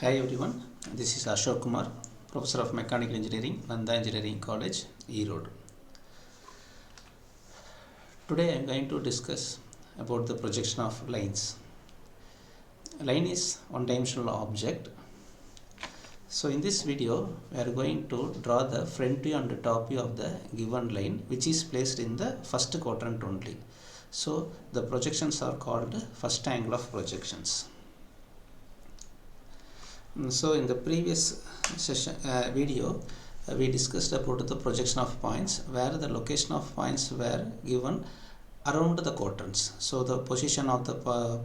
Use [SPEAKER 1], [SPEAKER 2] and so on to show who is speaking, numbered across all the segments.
[SPEAKER 1] Hi everyone, this is Ashok Kumar, Professor of Mechanical Engineering, Nanda Engineering College, Erode. Today I am going to discuss about the projection of lines. A line is one-dimensional object. So in this video, we are going to draw the front view and top view of the given line, which is placed in the first quadrant only. So the projections are called first angle of projections. So in the previous session video we discussed about the projection of points where the location of points were given around the quadrants. So the position of the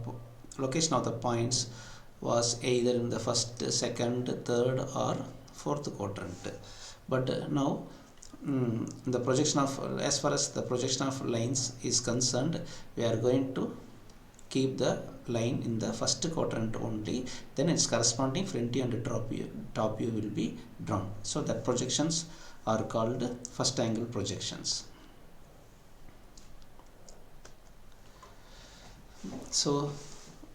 [SPEAKER 1] location of the points was either in the first, second, third or fourth quadrant. But now the projection of, as far as the projection of lines is concerned, we are going to keep the line in the first quadrant only, then its corresponding front view and top view will be drawn. So that projections are called first angle projections. So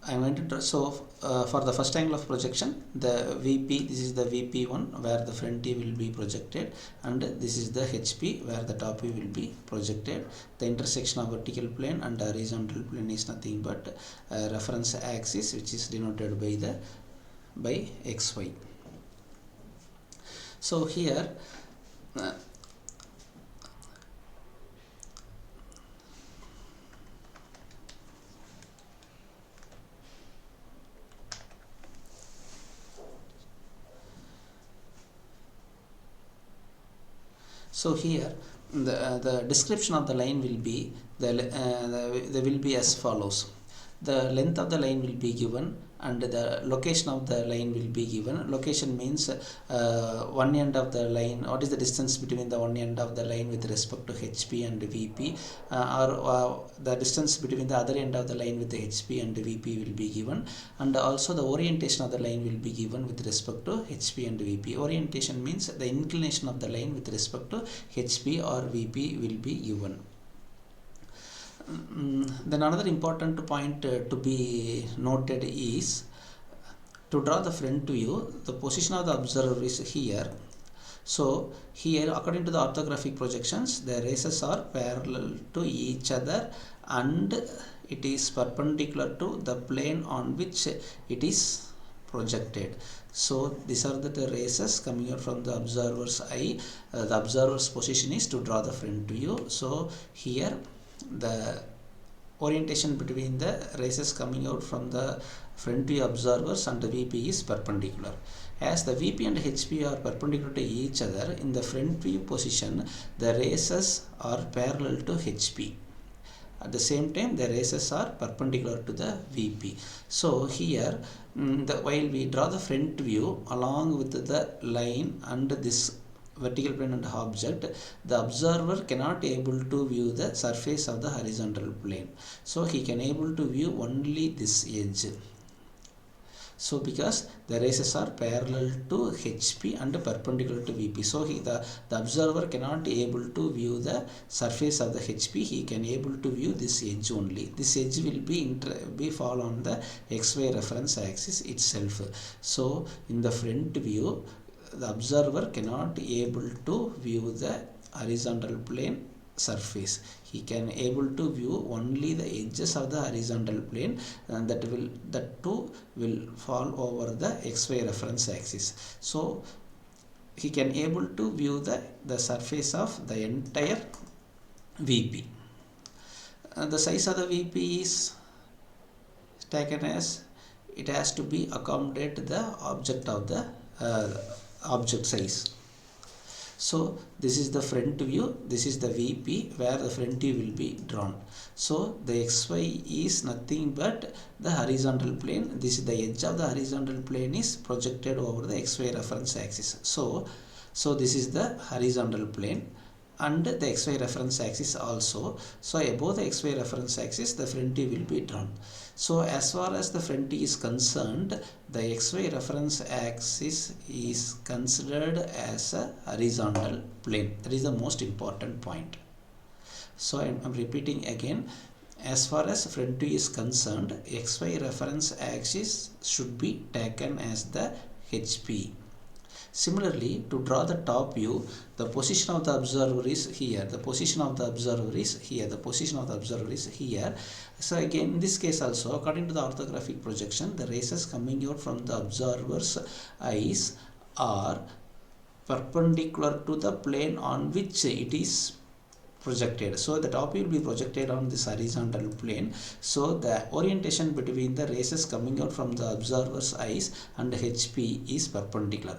[SPEAKER 1] I am going to draw, for the first angle of projection, the VP, this is the VP1 where the front view will be projected, and this is the HP where the top view will be projected. The intersection of vertical plane and horizontal plane is nothing but reference axis, which is denoted by XY. So here the description of the line will be there will be as follows. The length of the line will be given and the location of the line will be given. Location means one end of the line, what is the distance between the one end of the line with respect to HP and VP, or the distance between the other end of the line with the HP and VP will be given, and also the orientation of the line will be given with respect to HP and VP. Orientation means the inclination of the line with respect to HP or VP will be given. Then another important point to be noted is to draw the front view, the position of the observer is here. So here, according to the orthographic projections, the races are parallel to each other and it is perpendicular to the plane on which it is projected. So these are the races coming out from the observer's eye. The observer's position is to draw the front view. So here the orientation between the races coming out from the front view observers and the VP is perpendicular. As the VP and HP are perpendicular to each other, in the front view position the races are parallel to HP. At the same time the races are perpendicular to the VP. So here while we draw the front view along with the line and this vertical plane and object, the observer cannot able to view the surface of the horizontal plane. So he can able to view only this edge. So because the races are parallel to HP and perpendicular to VP, so the observer cannot able to view the surface of the HP. He can able to view this edge only. This edge will be fall on the XY reference axis itself. So in the front view, the observer cannot able to view the horizontal plane surface. He can able to view only the edges of the horizontal plane, and that too will fall over the XY reference axis. So he can able to view the surface of the entire VP. The size of the VP is taken as it has to be accommodate the object of the object size. So this is the front view, this is the VP where the front view will be drawn. So the XY is nothing but the horizontal plane. This is the edge of the horizontal plane is projected over the XY reference axis. So this is the horizontal plane and the XY reference axis also. So above the XY reference axis the front view will be drawn. So as far as the front view is concerned, the XY reference axis is considered as a horizontal plane. That is the most important point. So I'm repeating again, as far as front view is concerned, XY reference axis should be taken as the HP. Similarly, to draw the top view, the position of the observer is here, the position of the observer is here, the position of the observer is here. So again, in this case also, according to the orthographic projection, the rays coming out from the observer's eyes are perpendicular to the plane on which it is projected. So the top will be projected on this horizontal plane. So the orientation between the rays coming out from the observer's eyes and HP is perpendicular.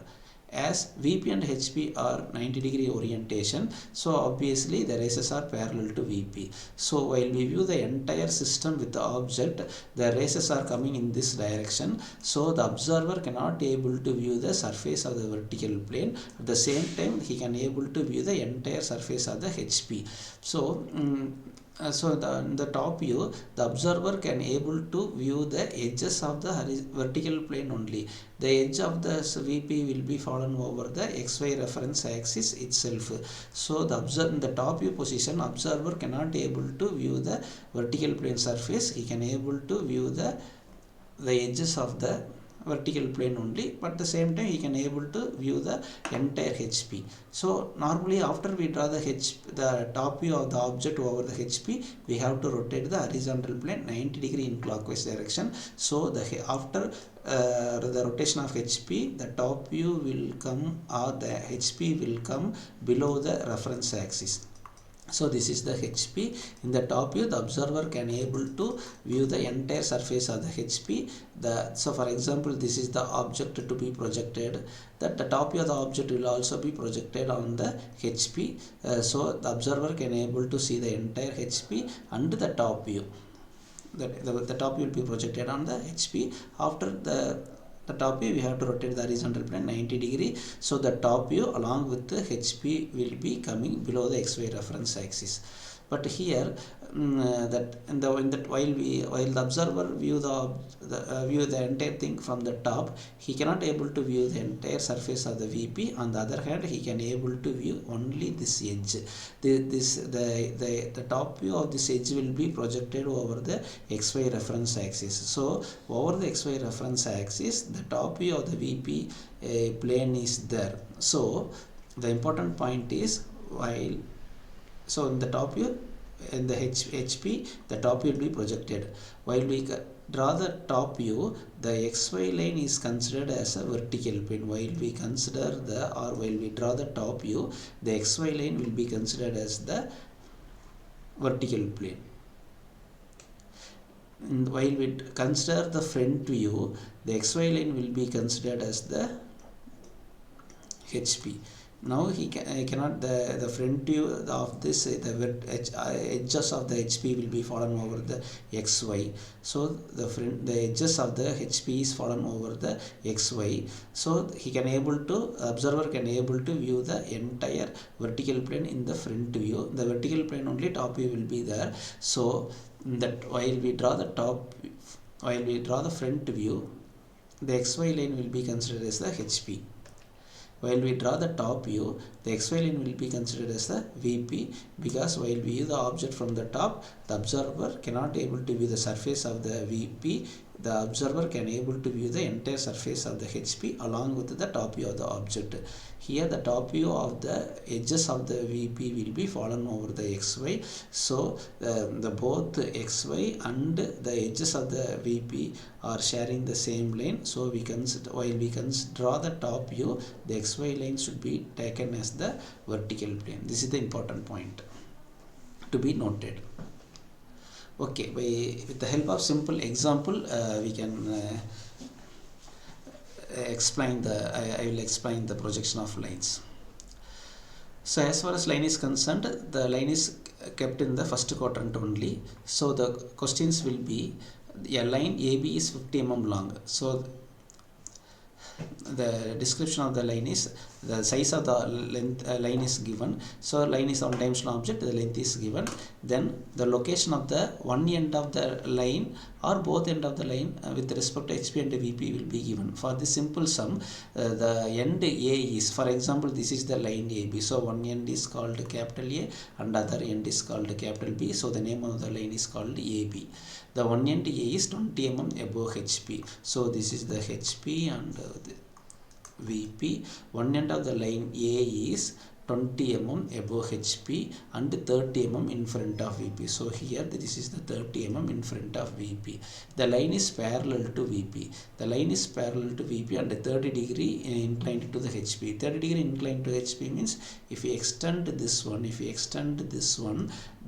[SPEAKER 1] As VP and HP are 90-degree orientation, so obviously the rays are parallel to VP. So while we view the entire system with the object, the rays are coming in this direction, so the observer cannot able to view the surface of the vertical plane. At the same time, he can able to view the entire surface of the HP. So in the top view, the observer can able to view the edges of the vertical plane only. The edge of the VP will be fallen over the XY reference axis itself. So in the top view position, observer cannot able to view the vertical plane surface. He can able to view the edges of the vertical plane only, but at the same time he can able to view the entire HP. So normally after we draw the top view of the object over the HP, we have to rotate the horizontal plane 90-degree in clockwise direction. So after the rotation of HP, the top view will come, or the HP will come below the reference axis. So this is the HP. In the top view, the observer can able to view the entire surface of the HP. So for example, this is the object to be projected. That the top view of the object will also be projected on the HP. So the observer can able to see the entire HP and the top view. The top view will be projected on the HP. After the top view, we have to rotate the horizontal plane 90-degree. So the top view along with the HP will be coming below the XY reference axis. But here, while the observer view the entire thing from the top, he cannot able to view the entire surface of the VP. On the other hand, he can able to view only this edge. The top view of this edge will be projected over the XY reference axis. So over the XY reference axis, the top view of the VP plane is there. So the important point is, so in the top view, in the HP, the top will be projected. While we draw the top view, the XY line is considered as a vertical plane. While we draw the top view, the XY line will be considered as the vertical plane. And while we consider the front view, the XY line will be considered as the HP. Now cannot the front view of this, the edges of the HP will be fallen over the XY. So the edges of the HP is fallen over the XY. So observer can able to view the entire vertical plane in the front view. The vertical plane only, top view will be there. So that while we draw the front view, the XY line will be considered as the HP. While we draw the top view, the XY line will be considered as the VP, because while we view the object from the top, the observer cannot able to view the surface of the VP. The observer can able to view the entire surface of the HP along with the top view of the object. Here the top view of the edges of the VP will be fallen over the XY. So both XY and the edges of the VP are sharing the same line. So while we draw the top view, the XY line should be taken as the vertical plane. This is the important point to be noted. Okay, with the help of simple example, we can explain I will explain the projection of lines. So as far as line is concerned, the line is kept in the first quadrant only. So the questions will be, a line AB is 50 mm long. So the description of the line is, the size of the line is given. So line is a one-dimensional object, the length is given. Then the location of the one end of the line or both end of the line with respect to HP and VP will be given. For this simple sum, the end A is, for example, this is the line AB. So one end is called capital A and other end is called capital B. So the name of the line is called AB. The one end A is 20 mm above HP. So this is the HP and VP. One end of the line A is 20 mm above HP and 30 mm in front of VP. So here this is the 30 mm in front of VP. The line is parallel to VP. The line is parallel to VP and 30 degree inclined to the HP. 30 degree inclined to HP means if we extend this one,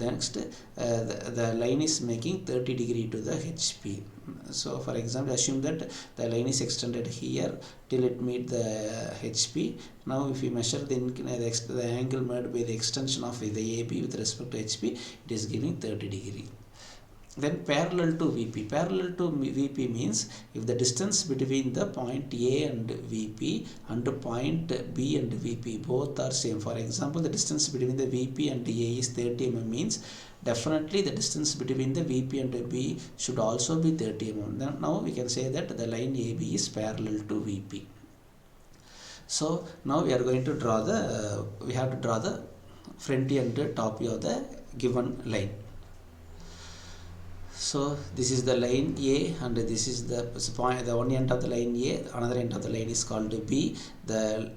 [SPEAKER 1] next the line is making 30 degree to the HP. So for example, assume that the line is extended here till it meet the HP. Now if we measure the angle made by the extension of the AB with respect to HP, it is giving 30 degree. Then parallel to VP. Parallel to VP means if the distance between the point A and VP and point B and VP both are same. For example, the distance between the VP and A is 30 mm means definitely the distance between the VP and B should also be 30 mm. Then now we can say that the line AB is parallel to VP. So now we are going to draw the we have to draw the front view and top view of the given line. So this is the line A and this is the point, the one end of the line A, another end of the line is called B. The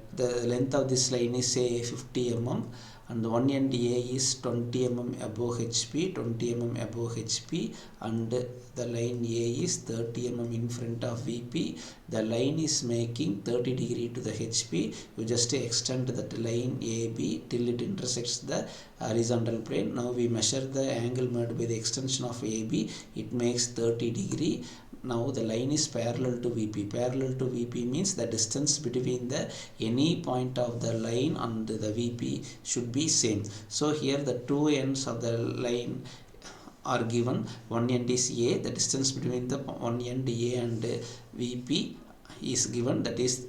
[SPEAKER 1] length of this line is say 50 mm and one end A is 20 mm above HP, 20 mm above HP and the line A is 30 mm in front of VP. The line is making 30 degree to the HP. You just extend that line AB till it intersects the horizontal plane. Now we measure the angle made by the extension of AB. It makes 30 degree. Now the line is parallel to VP. Parallel to VP means the distance between the any point of the line and the VP should be same. So here the two ends of the line are given. One end is A. The distance between the one end A and VP is given, that is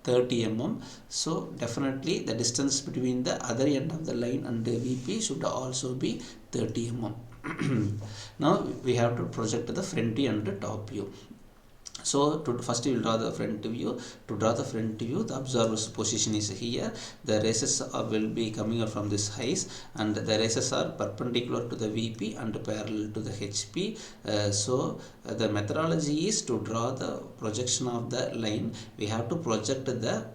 [SPEAKER 1] 30 mm. So definitely the distance between the other end of the line and the VP should also be 30 mm. Now we have to project the front view and the top view. So first we will draw the front view. To draw the front view, the observer's position is here. The races will be coming out from this height and the races are perpendicular to the VP and parallel to the HP. So the methodology is to draw the projection of the line. We have to project the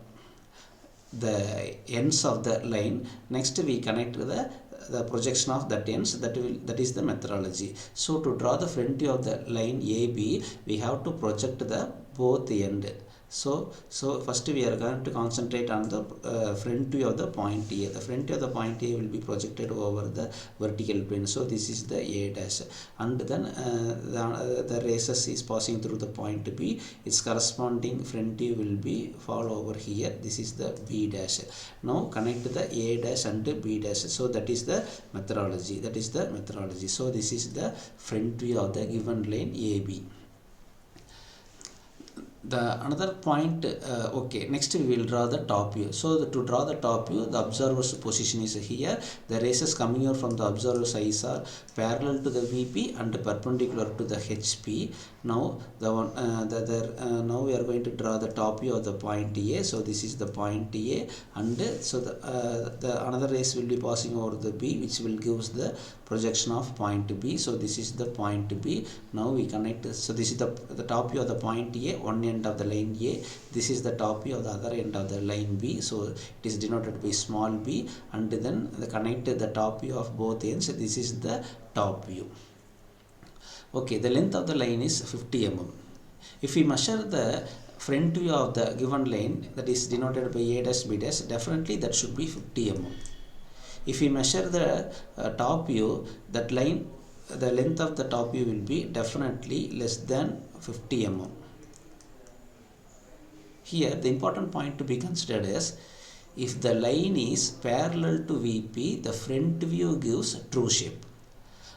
[SPEAKER 1] ends of the line. Next we connect the projection of that ends. That is the methodology. So to draw the front view of the line AB, we have to project the both end. So first we are going to concentrate on the front view of the point A. The front view of the point A will be projected over the vertical plane. So this is the A dash, and then the races is passing through the point B. Its corresponding front view will be fall over here. This is the B dash. Now connect the A dash and B dash. So that is the methodology. So this is the front view of the given line AB. The another point, okay, next we will draw the top view. So to draw the top view, the observer's position is here. The races coming out from the observer's eyes are parallel to the VP and perpendicular to the HP. Now now we are going to draw the top view of the point A. So this is the point A, and so the another race will be passing over the B, which will gives the projection of point B. So this is the point B. Now we connect. So this is the top view of the point A, one end of the line A. This is the top view of the other end of the line B. So it is denoted by small b, and then connect the top view of both ends. This is the top view. Okay, the length of the line is 50 mm. If we measure the front view of the given line, that is denoted by A dash B dash, definitely that should be 50 mm. If we measure the top view, that line, the length of the top view will be definitely less than 50 mm. Here the important point to be considered is, if the line is parallel to VP, the front view gives true shape,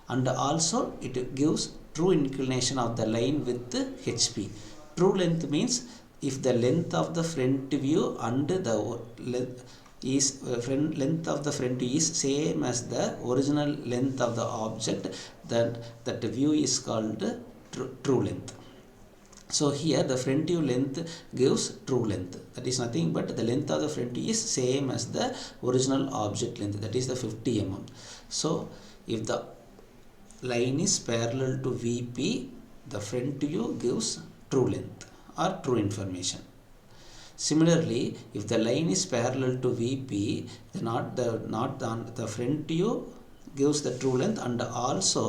[SPEAKER 1] and also it gives true inclination of the line with HP. True length means if the length of the front view and the length of the front view is same as the original length of the object, then that view is called true length. So here the front view length gives true length. That is nothing but the length of the front view is same as the original object length, that is the 50 mm. So if the line is parallel to VP, the front view gives true length or true information. Similarly, if the line is parallel to VP, the the front view gives the true length, and also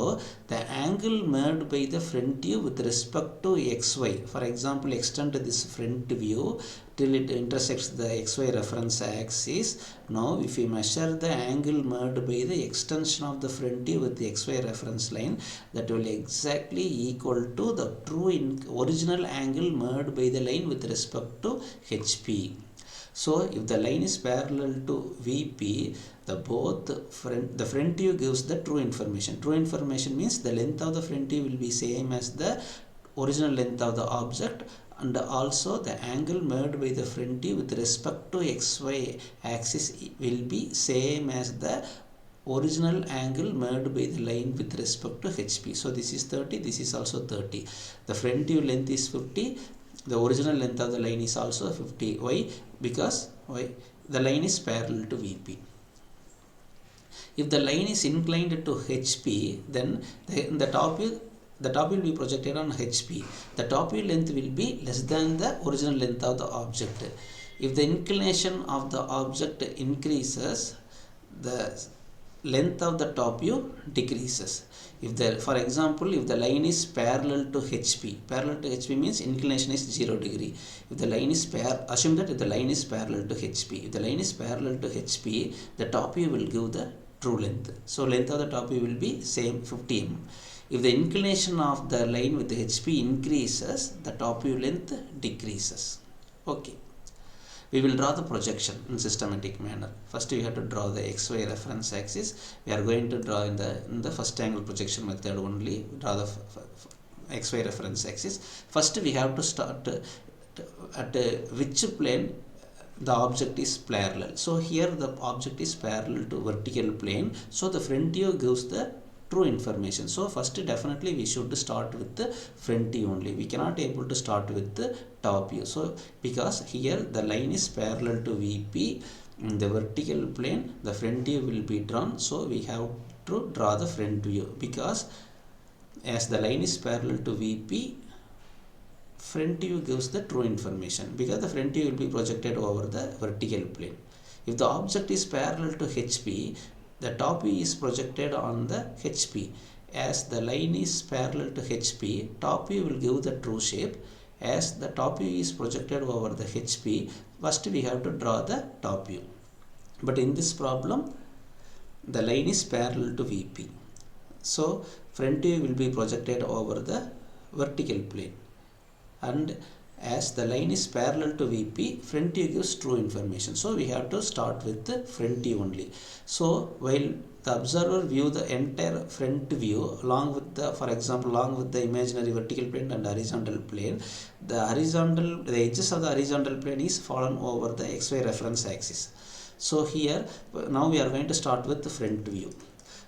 [SPEAKER 1] the angle made by the front view with respect to xy. For example, extend this front view till it intersects the xy reference axis. Now if we measure the angle made by the extension of the front view with the xy reference line, that will exactly equal to the original angle made by the line with respect to HP. So if the line is parallel to VP, the front view gives the true information. True information means the length of the front view will be same as the original length of the object, and also the angle made by the front view with respect to XY axis will be same as the original angle made by the line with respect to HP. So this is 30, this is also 30. The front view length is 50, the original length of the line is also 50. Why? Because the line is parallel to VP. If the line is inclined to HP, then the top will be projected on HP. The top view length will be less than the original length of the object. If the inclination of the object increases, the length of the top view decreases. For example, if the line is parallel to HP means inclination is 0 degree. If the line is assume that if the line is parallel to HP, if the line is parallel to HP, the top view will give the true length. So length of the top view will be same 50 mm. If the inclination of the line with the HP increases, the top view length decreases. Okay. We will draw the projection in systematic manner. First we have to draw the XY reference axis. We are going to draw in the first angle projection method only. Draw the XY reference axis. First we have to start at which plane the object is parallel. So here the object is parallel to vertical plane. So the front view gives the true information. So first definitely we should start with the front view only. We cannot able to start with the top view. So because here the line is parallel to VP in the vertical plane, the front view will be drawn. So we have to draw the front view, because as the line is parallel to VP, front view gives the true information, because the front view will be projected over the vertical plane. If the object is parallel to HP, the top view is projected on the HP. As the line is parallel to HP, top view will give the true shape. As the top view is projected over the HP, first we have to draw the top view. But in this problem, the line is parallel to VP. So front view will be projected over the vertical plane. And as the line is parallel to VP, front view gives true information. So we have to start with the front view only. So while the observer view the entire front view along with the, for example, along with the imaginary vertical plane and horizontal plane, the edges of the horizontal plane is fallen over the XY reference axis. So here now we are going to start with the front view.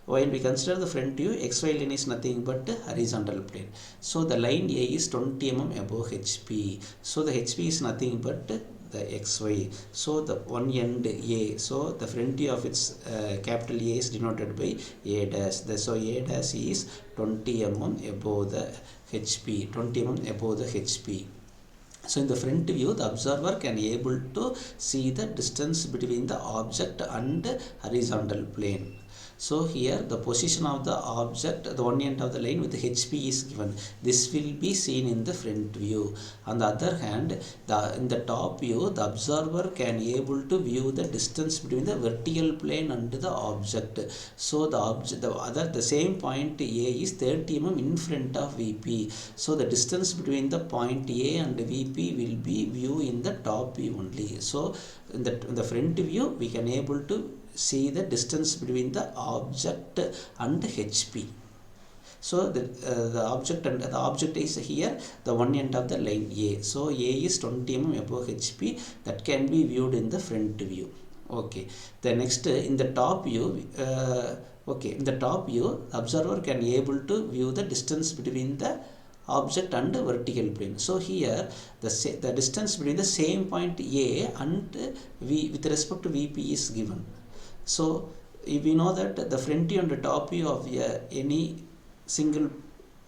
[SPEAKER 1] When we consider the front view, XY line is nothing but the horizontal plane. So the line A is 20 mm above HP. So the HP is nothing but the XY. So the one end A. So the front view of its capital A is denoted by A dash. So A dash is 20 mm above the HP. 20 mm above the HP. So in the front view, the observer can able to see the distance between the object and horizontal plane. So here the position of the object, the one end of the line with the HP is given. This will be seen in the front view. On the other hand, in the top view, the observer can able to view the distance between the vertical plane and the object. So the same point A is 30 mm in front of VP. So the distance between the point A and VP will be viewed in the top view only. So in the front view, we can able to see the distance between the object and HP. So the object is here the one end of the line A. So A is 20 mm above HP. That can be viewed in the front view. Okay. The next in the top view, in the top view, observer can able to view the distance between the object and the vertical plane. So here the distance between the same point A and V with respect to VP is given. So if we know that the front view and the top view of any single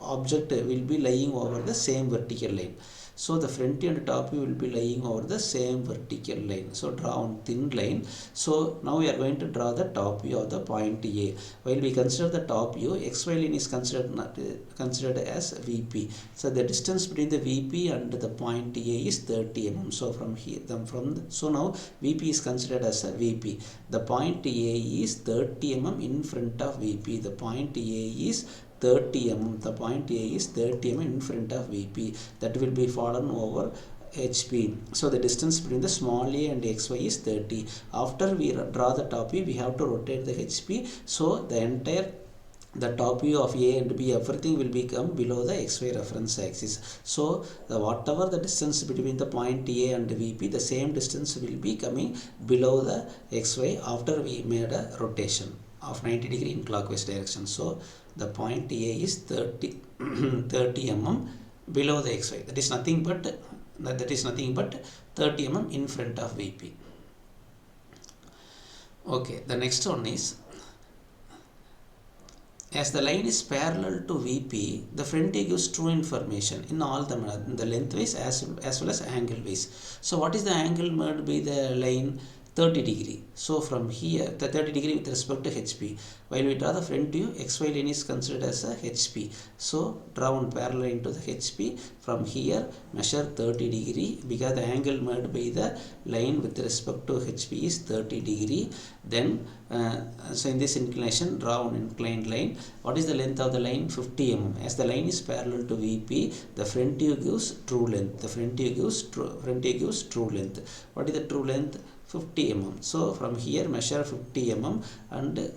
[SPEAKER 1] object will be lying over the same vertical line. So the front view and top view will be lying over the same vertical line. So draw one thin line. So now we are going to draw the top view of the point A. While we consider the top view, XY line is considered as VP. So the distance between the VP and the point A is 30 mm. So from here, so now VP is considered as a VP. The point A is 30 mm in front of VP. The point A is 30 mm. The point A is 30 mm in front of VP. That will be fallen over HP. So the distance between the small a and XY is 30. After we draw the top view, we have to rotate the HP. So the top view of A and B, everything will become below the XY reference axis. So whatever the distance between the point A and VP, the same distance will be coming below the XY after we made a rotation of 90 degree in clockwise direction. So the point A is 30 mm below the XY. That is nothing but 30 mm in front of VP. Okay, the next one is, as the line is parallel to VP, the front view gives true information in all the lengthwise as well as angle wise. So what is the angle made by the line? 30 degree. So from here, the 30 degree with respect to HP. While we draw the front view, XY line is considered as a HP. So draw one parallel into the HP. From here, measure 30 degree because the angle made by the line with respect to HP is 30 degree. Then, so in this inclination, draw an inclined line. What is the length of the line? 50 mm. As the line is parallel to VP, the front view gives true length. The front view gives true length. What is the true length? 50 mm. So from here measure 50 mm and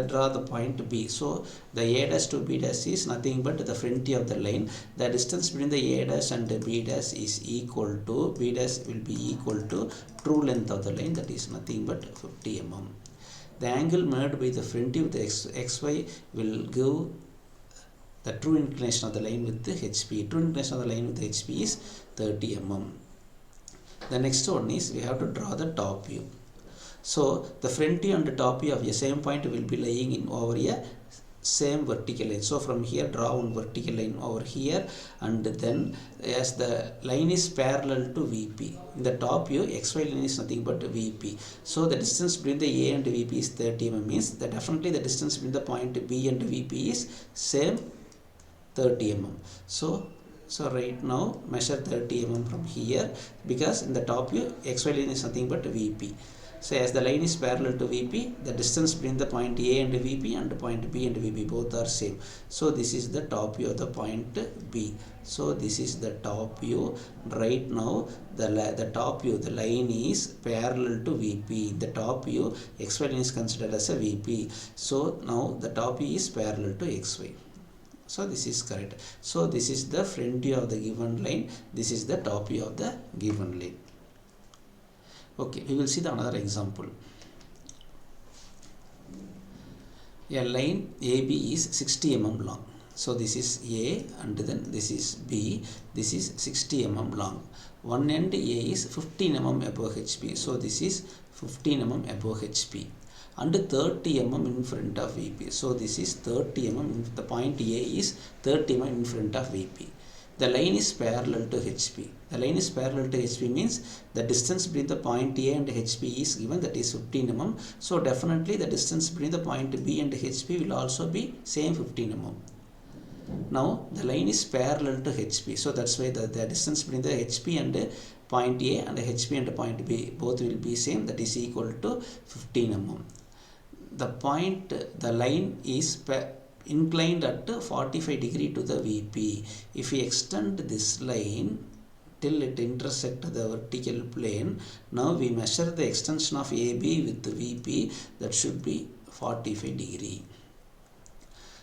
[SPEAKER 1] draw the point B. So the A dash to B dash is nothing but the front view of the line. The distance between the A dash and the B dash is equal to, B dash will be equal to true length of the line, that is nothing but 50 mm. The angle made by the front view with the XY will give the true inclination of the line with the HP. True inclination of the line with the HP is 30 mm. The next one is we have to draw the top view. So the front view and the top view of the same point will be lying in over a same vertical line. So from here draw one vertical line over here, and then as the line is parallel to VP, in the top view XY line is nothing but VP. So the distance between the A and VP is 30 mm, means that definitely the distance between the point B and VP is same 30 mm. So right now measure 30 mm from here, because in the top view XY line is nothing but VP. So as the line is parallel to VP, the distance between the point A and VP and point B and VP both are same. So this is the top view of the point B. So this is the top view. Right now the top view, the line is parallel to VP. The top view XY line is considered as a VP. So now the top view is parallel to XY. So this is correct. So this is the front view of the given line. This is the top view of the given line. Okay, we will see the another example. A line AB is 60 mm long. So this is A and then this is B. This is 60 mm long. One end A is 15 mm above HP. So this is 15 mm above HP. And 30 mm in front of VP. So this is 30 mm. The point A is 30 mm in front of VP. The line is parallel to HP. The line is parallel to HP means the distance between the point A and HP is given, that is 15 mm. So definitely the distance between the point B and HP will also be same 15 mm. Now the line is parallel to HP. So that's why the distance between the HP and point A and HP and point B both will be same, that is equal to 15 mm. The line is inclined at 45 degree to the VP. If we extend this line till it intersects the vertical plane, now we measure the extension of AB with the VP, that should be 45 degree.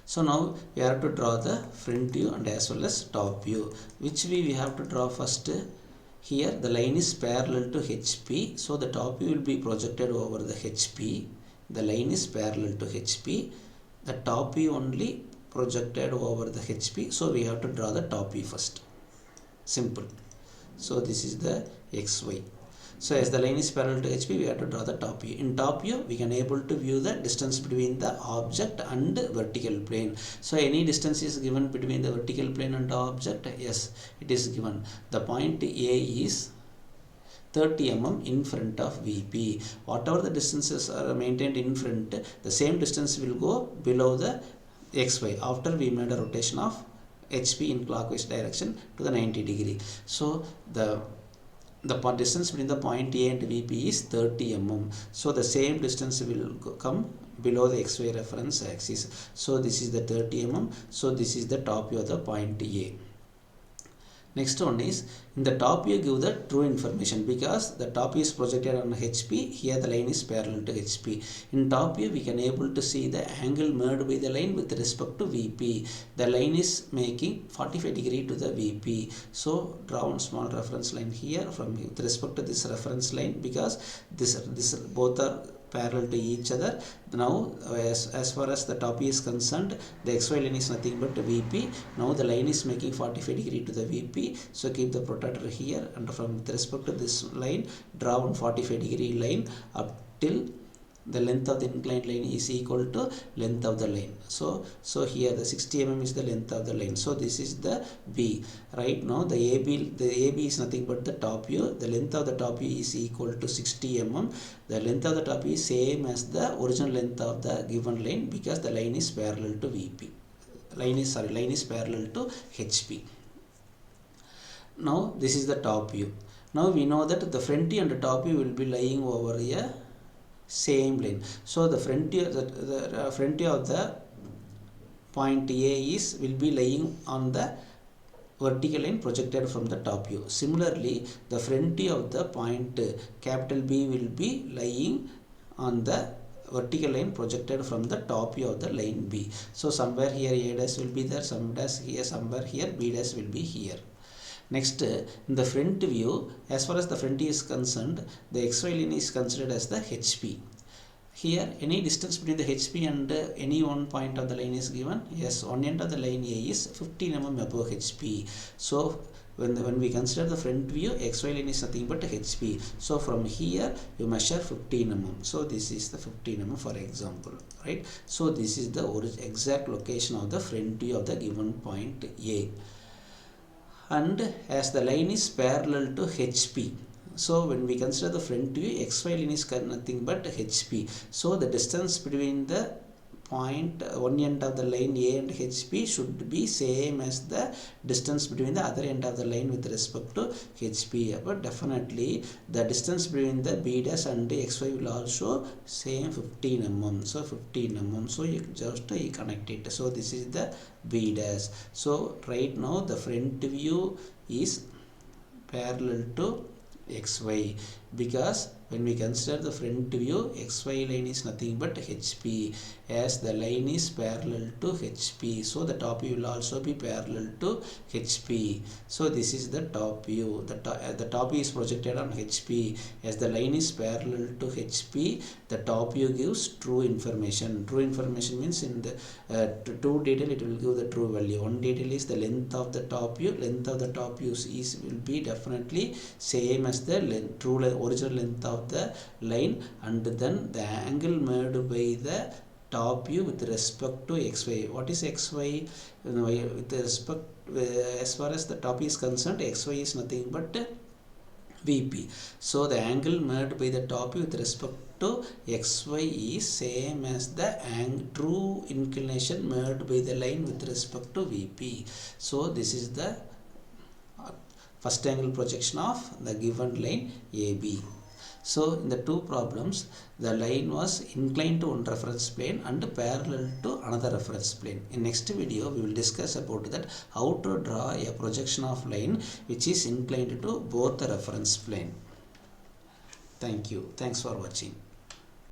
[SPEAKER 1] So now we have to draw the front view and as well as top view. Which way we have to draw first? Here the line is parallel to HP, so the top view will be projected over the HP. The line is parallel to HP. The top view only projected over the HP. So we have to draw the top view first. Simple. So this is the XY. So as the line is parallel to HP, we have to draw the top view. In top view, we can able to view the distance between the object and vertical plane. So any distance is given between the vertical plane and the object. Yes, it is given. The point A is 30 mm in front of VP. Whatever the distances are maintained in front, the same distance will go below the XY after we made a rotation of HP in clockwise direction to the 90 degree. So the distance between the point A and VP is 30 mm. So the same distance will come below the XY reference axis. So this is the 30 mm. So this is the top view of the point A. Next one is, in the top view give the true information because the top view is projected on HP. Here the line is parallel to HP. In top view we can able to see the angle made by the line with respect to VP. The line is making 45 degree to the VP. So draw one small reference line here from with respect to this reference line because this both are parallel to each other. Now as far as the top view is concerned, the XY line is nothing but VP. Now the line is making 45 degree to the VP. So keep the protractor here and from with respect to this line, draw one 45 degree line up till the length of the inclined line is equal to length of the line. So here the 60 mm is the length of the line. So this is the B. Right now the AB is nothing but the top view. The length of the top view is equal to 60 mm. The length of the top view is same as the original length of the given line because the line is parallel to VP. Line is parallel to HP. Now this is the top view. Now we know that the front view and the top view will be lying over here same line. So the front view of the point A will be lying on the vertical line projected from the top view. Similarly, the front view of the point capital B will be lying on the vertical line projected from the top view of the line B. So somewhere here A dash will be there, somewhere here B dash will be here. Next, in the front view, as far as the front view is concerned, the XY line is considered as the HP. Here, any distance between the HP and any one point of the line is given. Yes, one end of the line A is 15 mm above HP. So, when we consider the front view, XY line is nothing but HP. So, from here, you measure 15 mm. So, this is the 15 mm for example, right? So, this is the exact location of the front view of the given point A. And as the line is parallel to HP, so when we consider the front view, XY line is nothing but HP. So the distance between the point one end of the line A and HP should be same as the distance between the other end of the line with respect to HP. But definitely the distance between the B dash and the XY will also same 15 mm. So 15 mm. So you just connect it. So this is the B dash. So right now the front view is parallel to XY because when we consider the front view, XY line is nothing but HP as the line is parallel to HP. So the top view will also be parallel to HP. So this is the top view. The top view is projected on HP as the line is parallel to HP. The top view gives true information. True information means in the two detail it will give the true value. One detail is the length of the top view. Length of the top view will be definitely same as the original length of the line, and then the angle made by the top view with respect to XY. What is XY? With respect as far as the top is concerned, XY is nothing but VP. So the angle made by the top view with respect to XY is same as the true inclination made by the line with respect to VP. So this is the first angle projection of the given line AB. So in the two problems, the line was inclined to one reference plane and parallel to another reference plane. In next video, we will discuss about that how to draw a projection of line which is inclined to both the reference plane. Thank you. Thanks for watching.